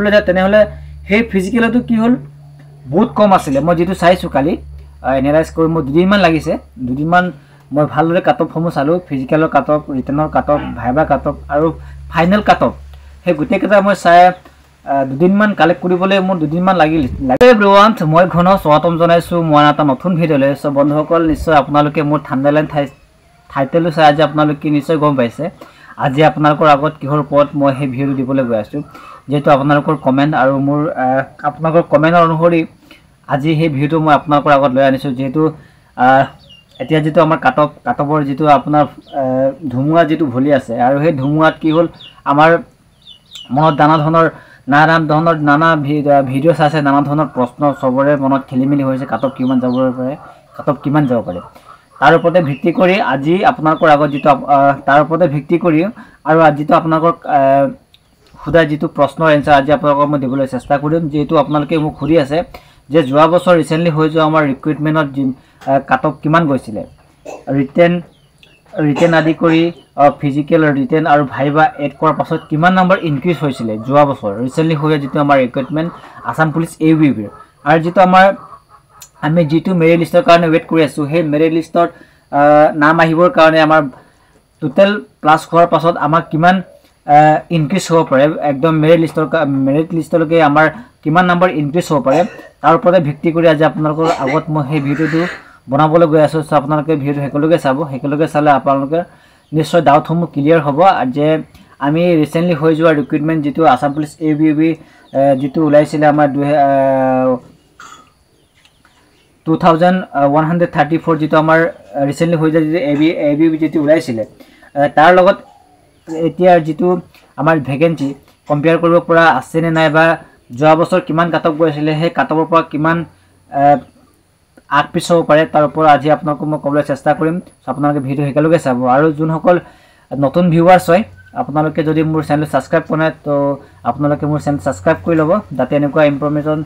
চাবলৈ যায় তেনেহ'লে সেই ফিজিকেলতো কি হ'ল বহুত কম আছিলে মই যেটো চাইছো কালি এনালাইজ কৰি মই দুদিনমান লাগিছে দুদিনমান মই ভালদৰে কাটঅফসমূহ চালো ফিজিকেলৰ কাটঅফ ৰিটেনৰ কাটঅফ ভাইবা কাটঅফ আৰু ফাইনেল কাটঅফ সেই গোটেইকেইটা মই চাই দুদিনমান কালেক্ট কৰিবলৈ মোৰ দুদিনমান লাগিল এভৰিৱান মই ঘন স্বাগতম জনাইছো মই এটা নতুন ভিডিঅ' লৈ আছো বন্ধুসকল নিশ্চয় আপোনালোকে মোৰ থাম্বনেইল টাইটেলটো চাই আজি আপোনালোকে নিশ্চয় গম পাইছে আজি আপোনালোকৰ আগত কিহৰ ওপৰত মই সেই ভিডিঅ' দিবলৈ গৈ আছো যেটো আপোনালোকৰ কমেন্ট আৰু মোৰ আপোনালোকৰ কমেন্টৰ অনুসৰি আজি সেই ভিডিঅ'টো মই আপোনালোকৰ আগত লৈ আনিছো যেটো এতিয়া যেটো আমাৰ কাটঅফৰ যেটো আপোনাৰ ধুমুৱা যেটো ভলি আছে আৰু সেই ধুমুৱাত কি হ'ল আমাৰ মনত নানা ভিডিঅ' আছে নানা ধৰণৰ প্ৰশ্ন সবৰে মনত খেলিমেলি হৈছে কাটঅফ কিমান যাব পাৰে তাৰ ওপৰতে ভিত্তি কৰি আজি আপোনালোকৰ আগত যেটো তাৰ ওপৰতে ভিত্তি কৰি আৰু আজি যেটো আপোনালোকৰ খুদা যেটো প্ৰশ্নৰ এনসাৰ আজি আপোনালোকক মই দিবলৈ চেষ্টা কৰিম যেটো আপোনালোকে মোক খুৰি আছে যে যোৱা বছৰ ৰিসেন্টলি হৈ যোৱা আমাৰ ৰিক্ৰুটমেন্টত কাটঅফ কিমান গৈছিলে ৰিটেন আদি কৰি ফিজিকেল ৰিটেন আৰু ভাইবা এড কৰাৰ পাছত কিমান নম্বৰ ইনক্ৰিজ হৈছিলে যোৱা বছৰ ৰিসেন্টলি হৈ যেটো আমাৰ ৰিক্ৰুটমেন্ট আসাম পুলিচ ABB আৰু যেটো আমাৰ আমি যেটো মেৰিট লিষ্টৰ কাৰণে ওয়েট কৰি আছো সেই মেৰিট লিষ্টত নাম আহিবৰ কাৰণে আমাৰ টোটাল প্লাস হোৱাৰ পাছত আমাক কিমান ইনক্ৰিজ হ'ব পাৰে একদম মেৰিট লিষ্টলৈকে আমাৰ কিমান নম্বৰ ইনক্ৰিজ হ'ব পাৰে তাৰ ওপৰতে ভিত্তি কৰি আজি আপোনালোকৰ আগত মই সেই ভিডিঅ'টো বনাবলৈ গৈ আছো সো আপোনালোকে ভিডিঅ' হেকলগে চালে আপোনালোকে নিশ্চয় ডাউটসমূহ ক্লিয়াৰ হ'ব যে আমি ৰিসেন্টলি হৈ যোৱা ৰিক্ৰুটমেন্ট যেটো আসাম পুলিচ ABB যেটো ওলাইছিলে আমাৰ 2134 যেটো আমাৰ ৰিসেন্টলি হৈ যায় যে ABB যেটো ওলাইছিলে তাৰ লগত এতিয়া যেটো আমাৰ ভ্যাকেন্সি কম্পেয়াৰ কৰিব পৰা আছে নে নাই বা যোৱা বছৰ কিমান কাটঅফ গৈছিলে সেই কাটঅফৰ পৰা কিমান আগপিছ হ'ব পাৰে তাৰ ওপৰত আজি আপোনাক মই ক'বলৈ চেষ্টা কৰিম আপোনালোকে ভিডিঅ' হেকলগে চাব আৰু যোনসকল নতুন ভিউৱাৰ্ছ হয় আপোনালোকে যদি মোৰ চেনেল সাবস্ক্ৰাইব কৰা নাই তো আপোনালোকে মোৰ চেনেল সাবস্ক্ৰাইব কৰি ল'ব যাতে এনেকুৱা ইনফৰমেশন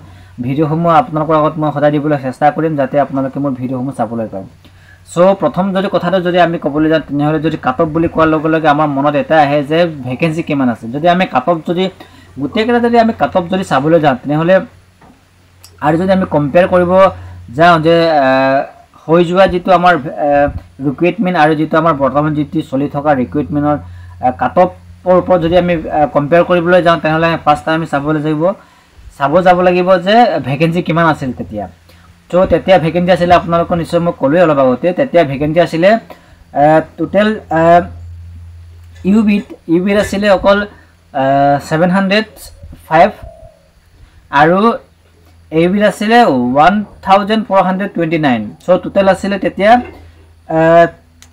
ভিডিঅ'সমূহ আপোনালোকৰ আগত মই সদায় দিবলৈ চেষ্টা কৰিম যাতে আপোনালোকে মোৰ ভিডিঅ'সমূহ চাবলৈ পায় সো প্ৰথম যদি কথাটো যদি আমি ক'বলৈ যাওঁ তেনেহ'লে যদি কাটঅফ বুলি কোৱাৰ লগে লগে আমাৰ মনত এটা আহে যে ভ্যাকেন্সি কিমান আছে যদি আমি কাটঅফ যদি গোটেইকেইটা যদি আমি কাটঅফ যদি চাবলৈ যাওঁ তেনেহ'লে আৰু যদি আমি কম্পেয়াৰ কৰিব যাওঁ যে হৈ যোৱা যেটো আমাৰ ৰিক্ৰুটমেন্ট আৰু যেটো আমাৰ বৰ্তমান যেটো চলি থকা ৰিক্ৰুটমেন্টৰ কাটঅফৰ ওপৰত যদি আমি কম্পেয়াৰ কৰিবলৈ যাওঁ তেনেহ'লে ফাৰ্স্ট টাইম আমি যাব লাগিব যে ভ্যাকেন্সি কিমান আছিল তেতিয়া তো তেতিয়া ভ্যাকেন্সি আছিল আপোনালোকৰ নিশ্চয় মই ক'লোৱে অলপ আগতে তেতিয়া ভ্যাকেন্সি আছিল টোটাল UB আছিল অকল 705 আৰু ABB আছিল 1429 সো টোটাল আছিল তেতিয়া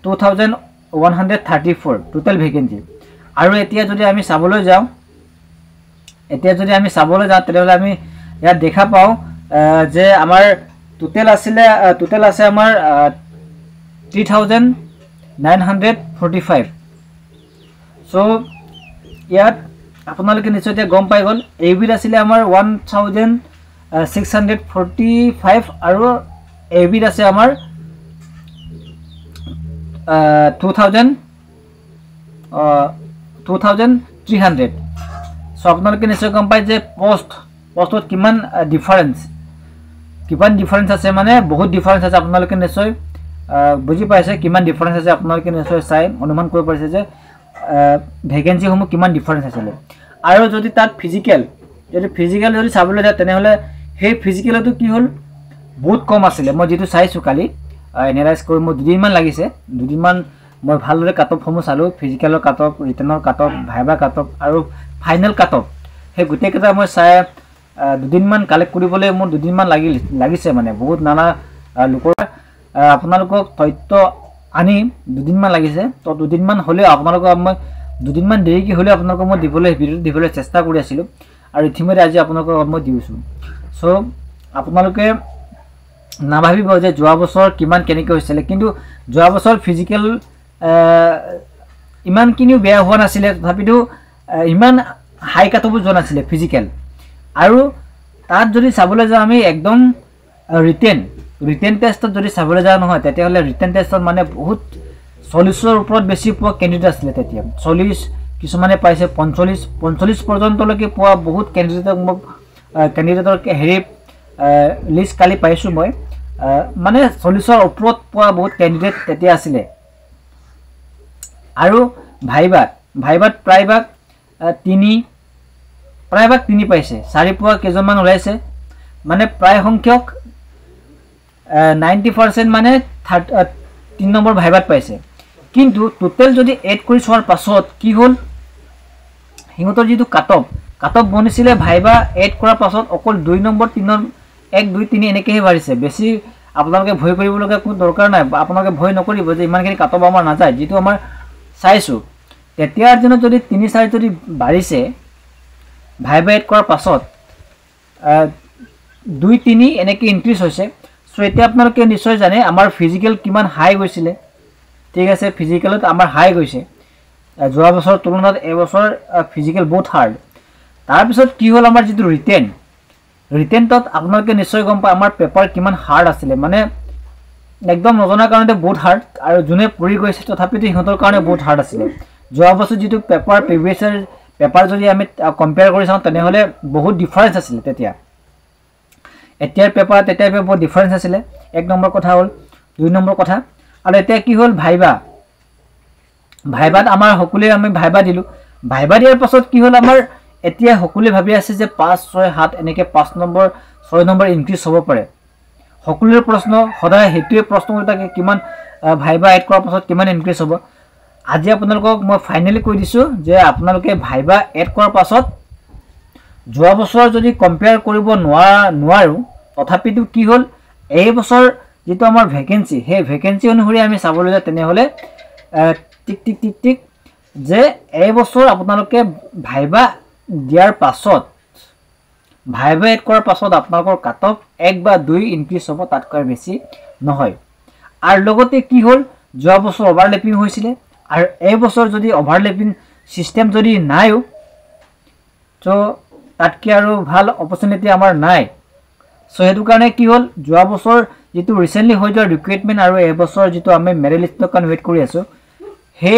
2134 টোটাল ভ্যাকেন্সি আৰু এতিয়া যদি আমি চাবলৈ যাওঁ তেনেহ'লে আমি ইয়াত দেখা পাওঁ যে আমাৰ টোটাল আছে আমাৰ 3945 সো ইয়াত আপোনালোকে নিশ্চয় এতিয়া গম পাই গ'ল ABB আছিল আমাৰ 1645 আৰু ABB আছে আমাৰ 2300 সো আপোনালোকে নিশ্চয় গম পাই যে পোষ্টত কিমান ডিফাৰেন্স আছে মানে বহুত ডিফাৰেন্স আছে আপোনালোকে নিশ্চয় বুজি পাইছে কিমান ডিফাৰেন্স আছে আপোনালোকে নিশ্চয় চাই অনুমান কৰিব পাৰিছে যে ভ্যাকেন্সি সমূহ কিমান ডিফাৰেন্স আছিল আৰু যদি তাত ফিজিকেল যদি চাবলৈ যায় তেনেহ'লে সেই ফিজিকেলতো কি হ'ল বহুত কম আছিলে মই যেটো চাইছো কালি এনালাইজ কৰি মই দুদিনমান লাগিছে দুদিনমান মই ভালদৰে কাটঅফসমূহ চালো ফিজিকেলৰ কাটঅফ ৰিটেনৰ কাটঅফ ভাইবা কাটঅফ আৰু ফাইনেল কাটঅফ সেই গোটেইকেইটা মই চাই দুদিনমান কালেক্ট কৰিবলৈ মোৰ দুদিনমান লাগিছে মানে বহুত নানা লোকৰ আপোনালোকক তথ্য আনি দুদিনমান লাগিছে তো দুদিনমান হ'লে আপোনালোকক মই দুদিনমান দেৰিকৈ হ'লে আপোনালোকক মই দিবলৈ চেষ্টা কৰি আছিলোঁ আৰু ইতিমধ্যে আজি আপোনালোকক মই দিছো সো আপোনালোকে নাভাবিব যে যোৱা বছৰ কিমান কেনেকৈ হৈছিল কিন্তু যোৱা বছৰ ফিজিকেল ইমানকিনিও বেয়া হোৱা নাছিল তথাপিতো ইমান হাই কাটঅফ যোৱা নাছিল ফিজিকেল আৰু তাত যদি চাবলৈ যাওঁ আমি একদম ৰিটেন টেষ্টত যদি চাবলৈ যাওঁ নহয় তেতিয়াহ'লে ৰিটেন টেষ্টত মানে বহুত 40ৰ ওপৰত বেছি পোৱা কেণ্ডিডেট আছিল তেতিয়া 40 কিছুমানে পাইছে 45 পৰ্যন্তলৈকে পোৱা বহুত কেণ্ডিডেটৰ হেৰি লিষ্ট কালি পাইছোঁ মই মানে 40ৰ ওপৰত পোৱা বহুত কেণ্ডিডেট তেতিয়া আছিলে আৰু ভাইবাত প্ৰায়ভাগ 3 পাইছে 4 পোৱা কেইজনমান ওলাইছে মানে প্ৰায় সংখ্যক 90% মানে 3 নম্বৰ ভাইবাত পাইছে কিন্তু টোটেল যদি এড কৰি চোৱাৰ পাছত কি হ'ল সিহঁতৰ যিটো কাট অফ বনিছিলে ভাইবা এড কৰাৰ পাছত অকল 2 নম্বৰ 3 1 2 3 এনেকৈহে বাঢ়িছে বেছি আপোনালোকে ভয় কৰিবলগীয়া কোনো দৰকাৰ নাই আপোনালোকে ভয় নকৰিব যে ইমানখিনি কাট অফ আমাৰ নাযায় যিটো আমাৰ চাইছোঁ তেতিয়াৰ দিনত যদি 3-4 যদি বাঢ়িছে ভাইবা এড কৰাৰ পাছত 2-3 এনেকৈ ইনক্ৰিজ হৈছে সো এতিয়া আপোনালোকে নিশ্চয় জানে আমাৰ ফিজিক্যাল কিমান হাই গৈছিলে ঠিক আছে ফিজিক্যালত আমাৰ হাই গৈছে যোৱা বছৰৰ তুলনাত এবছৰ ফিজিক্যাল বহুত হাৰ্ড তাৰপিছত কি হ'ল আমাৰ যিটো ৰিটেনত আপোনালোকে নিশ্চয় গম পায় আমাৰ পেপাৰ কিমান হাৰ্ড আছিলে মানে একদম নজনাৰ কাৰণে বহুত হাৰ্ড আৰু যোনে পঢ়ি গৈছে তথাপিতো সিহঁতৰ কাৰণে বহুত হাৰ্ড আছিলে যোৱা বছৰ যিটো পেপাৰ প্ৰিভিয়াছ ইয়াৰ পেপাৰ যদি আমি কম্পেয়াৰ কৰি চাওঁ তেনেহ'লে বহুত ডিফাৰেঞ্চ আছিলে তেতিয়া এতিয়াৰ পেপাৰ বহুত ডিফাৰেঞ্চ আছিলে 1 নম্বৰ কথা হ'ল 2 নম্বৰ কথা আৰু এতিয়া কি হ'ল ভাইবাত আমাৰ সকলোৱে আমি ভাইবা দিলোঁ ভাইবা দিয়াৰ পাছত কি হ'ল আমাৰ এতিয়া সকলোৱে ভাবি আছে যে 5 6 7 এনেকৈ 5 নম্বৰ 6 নম্বৰ ইনক্ৰিজ হ'ব পাৰে সকলোৰে প্ৰশ্ন সদায় হেতুৱে প্ৰশ্ন কৰি থাকে কিমান ভাইবা এড কৰাৰ পাছত কিমান ইনক্ৰিজ হ'ব আজি আপোনালোকক মই ফাইনেলি কৈ দিছোঁ যে আপোনালোকে ভাইবা এড কৰাৰ পাছত যোৱা বছৰ যদি কম্পেয়াৰ কৰিব নোৱাৰো তথাপিতো কি হ'ল এই বছৰ যেটো আমাৰ ভ্যাকেন্সি হে ভ্যাকেন্সি অনুসৰি আমি চাবলৈ যায় তেনেহলে টিক যে এই বছৰ আপোনালোকে ভাইবা দিয়াৰ পাছত ভাইবা এড কৰাৰ পাছত আপোনালোকৰ কাট অফ 1 বা 2 ইনক্ৰিজ হ'ব তাতকৈ বেছি নহয় আৰু লগতে কি হ'ল যোৱা বছৰ ওভাৰলেপিং হৈছিলে আৰু এই বছৰ যদি ওভাৰলেপিং সিস্টেম যদি নাইও তো তাতকৈ আৰু ভাল অপৰচুনিটি আমাৰ নাই সো হেতু কাৰণে কি হ'ল যোৱা বছৰ যেটো ৰিসেন্টলি হৈ যোৱা ৰিক্ৰুটমেন্ট আৰু এই বছৰ যেটো আমি মেৰিট লিষ্টৰ কাৰণে ৱেট কৰি আছো হে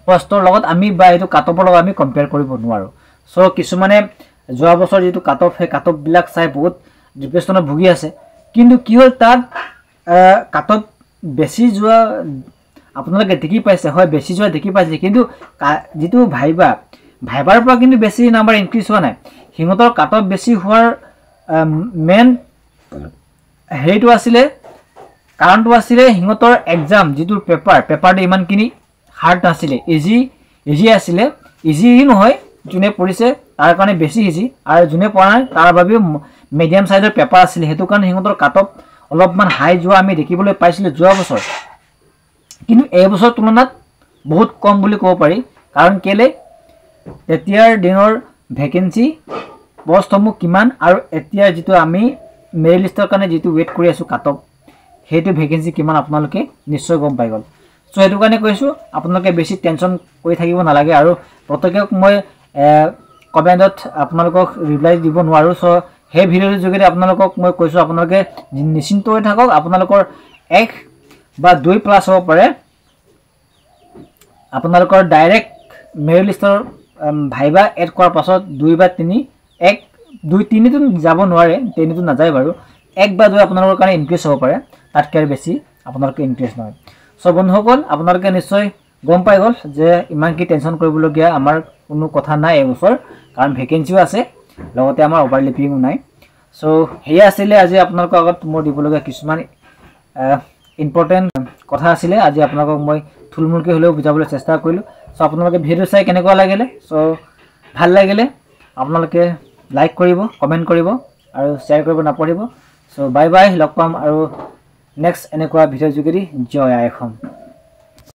পোষ্টৰ লগত আমি বা এটো কাট অফৰ লগত আমি কম্পেয়াৰ কৰিব নোৱাৰো সো কিছুমানে যোৱা বছৰ যেটো কাট অফ হে কাট অফ বিলাক চাই বহুত ডিপ্ৰেছনত ভুগি আছে কিন্তু কি হ'ল তাত কাট অফ বেছি যোৱা আপোনালোকে দেখি পাইছে হয় বেছি যোৱা দেখি পাইছে কিন্তু যেটো ভাইবাৰ পৰা কিন্তু বেছি নাম্বাৰ ইনক্ৰিজ হোৱা নাই হিমতৰ কাট অফ বেছি হোৱাৰ মেন হেইটো আছিলে কাৰণটো আছিলে হিমতৰ এক্সাম যেটো পেপাৰটো ইমানখিনি হাৰ্ড নাছিলে ইজি আছিলে ইজি নহয় যোনে পঢ়িছে তাৰ কাৰণে বেছি ইজি আৰু যোনে পঢ়া নাই তাৰ বাবে মিডিয়াম সাইজৰ পেপাৰ আছিলে হেতু কাৰণ হিমতৰ কাট অফ অলপমান হাই যোৱা আমি দেখিবলৈ পাইছিলো যোৱা বছৰ কিন্তু এই বছৰ তুলনাত বহুত কম বুলি ক'ব পাৰি কাৰণ কেলে এতিয়াৰ দিনৰ ভ্যাকেন্সি পোষ্টসমূহ কিমান আৰু এতিয়া যেটো আমি মেৰিট লিষ্টৰ কাৰণে যেটো ৱেট কৰি আছো কাট অফ হেতু ভ্যাকেন্সি কিমান আপোনালোকে নিশ্চয় গম পাই গল সো হেতু কাৰণে কৈছো আপোনালোকে বেছি টেনচন কৰি থাকিব নালাগে আৰু প্ৰত্যেকক মই কমেন্টত আপোনালোকক ৰিপ্লাই দিব নোৱাৰো সো হে ভিডিওৰ যোগেদি আপোনালোকক মই কৈছো আপোনালোকে নিশ্চিন্ত হৈ থাকক আপোনালোকৰ 1 বা 2 প্লাস হ'ব পাৰে আপোনালোকৰ ডাইৰেক্ট মেৰিট লিষ্টৰ ভাইবা এড কৰাৰ পাছত 2 বা 3 1 2 3 তো যাব নোৱাৰে 3 তো নাযায় বাৰু 1 বা 2 আপোনালোকৰ কাৰণে ইনক্ৰিজ হ'ব পাৰে তাতকৈ বেছি আপোনালোকে ইনক্ৰিজ নহয় সো বন্ধুসকল আপোনালোকে নিশ্চয় গম পাই গল যে ইমান কি টেনচন কৰিবলগীয়া আমাৰ কোনো কথা নাই এই বছৰ কাৰণ ভ্যাকেন্সিও আছে লগতে আমাৰ ওভাৰলেপিংও নাই সো হেয়া আছিলে আজি আপোনালোকৰ আগত মই দিবলগীয়া কিছুমান ইম্পৰ্টেন্ট কথা আছিলে আজি আপোনালোকক মই থুলমুলকৈ হলেও বুজাবলৈ চেষ্টা কৰিলো সো আপোনালোকে ভিডিও চাই কেনেকুৱা লাগিলে সো ভাল লাগিলে আপোনালোকে লাইক কৰিব কমেন্ট কৰিব আৰু শেয়াৰ কৰিব নাপাহৰিব সো বাই বাই লগ পাম আৰু নেক্সট এনেকুৱা ভিডিও যোগেদি জয় আই অসম।